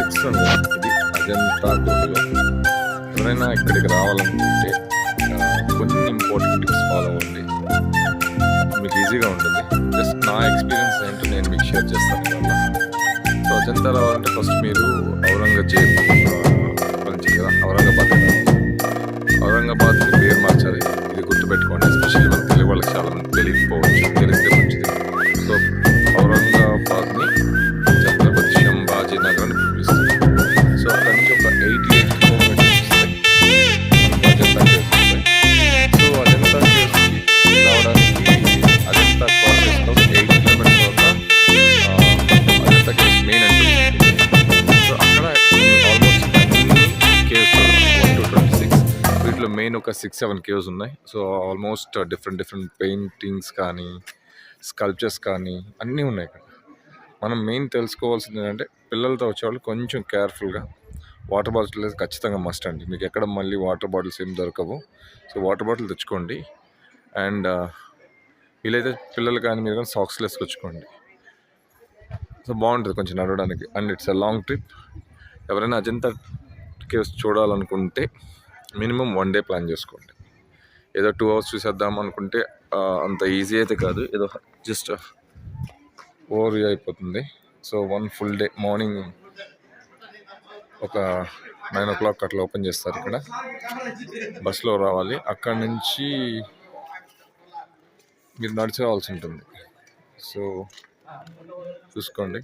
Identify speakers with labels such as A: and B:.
A: Tips ఉంది. ఇది అజంతా గుహలు. ఎవరైనా ఇక్కడికి రావాలనుకుంటే కొన్ని ఇంపార్టెంట్ టిప్స్ ఫాలో అవ్వండి. మీకు ఈజీగా ఉంటుంది. జస్ట్ నా ఎక్స్పీరియన్స్ ఏంటో నేను మీకు షేర్ చేస్తాను ఇవాళ. సో అజంతా రావాలంటే ఫస్ట్ మీరు ఔరంగజేబ్ నుంచి కదా ఔరంగాబాద్ రావాలి. ఔరంగాబాద్ని పేరు మార్చాలి. ఇది గుర్తుపెట్టుకోండి. ఎస్పెషల్లీ మన తెలుగు వాళ్ళకి చాలా మంది తెలియకపోవచ్చు. తెలిస్తే మంచిది. సో ఔరంగాబాద్ని ఛత్రపతి శంభాజీ నగర్ అని పిలుస్తారు. సో అక్కడి నుంచి ఒక 88 కిలోమీటర్స్ వస్తాయి మనకు అజంతా కేవ్స్ వస్తాయి. సో అజంతా కేవ్స్కి రావడానికి అజంతా క్రాస్ చేసిన 8 కిలోమీటర్స్ తర్వాత అజంతా కేవ్స్ మెయిన్ ఎంట్రన్స్ ఉంటుంది. సో అక్కడ ఆల్మోస్ట్ అన్ని కేవ్స్ 1 to 26 వీటిలో మెయిన్ ఒక 6-7 కేవ్స్ ఉన్నాయి. సో ఆల్మోస్ట్ డిఫరెంట్ పెయింటింగ్స్ కానీ స్కల్ప్చర్స్ కానీ అన్నీ ఉన్నాయి ఇక్కడ. మనం మెయిన్ తెలుసుకోవాల్సింది ఏంటంటే పిల్లలతో వచ్చేవాళ్ళు కొంచెం కేర్ఫుల్గా వాటర్ బాటిల్స్ ఖచ్చితంగా మస్ట్ అండి. మీకు ఎక్కడ మళ్ళీ వాటర్ బాటిల్స్ ఏం దొరకవు. సో వాటర్ బాటిల్ తెచ్చుకోండి. అండ్ వీలైతే పిల్లలు కానీ మీరు కానీ సాక్స్ వేసుకొచ్చుకోండి. సో బాగుంటుంది కొంచెం నడవడానికి. And it's a long trip. ఎవరైనా అజంతా కేవ్స్ చూడాలనుకుంటే మినిమం 1 డే ప్లాన్ చేసుకోండి. ఏదో 2 hours చూసేద్దాం అనుకుంటే అంత ఈజీ అయితే కాదు. ఏదో జస్ట్ ఓవర్ అయిపోతుంది. సో 1 full డే మార్నింగ్ ఒక 9 o'clock అట్లా ఓపెన్ చేస్తారు. ఇక్కడ బస్సులో రావాలి. అక్కడి నుంచి మీరు నడిచి రావాల్సి ఉంటుంది. సో చూసుకోండి.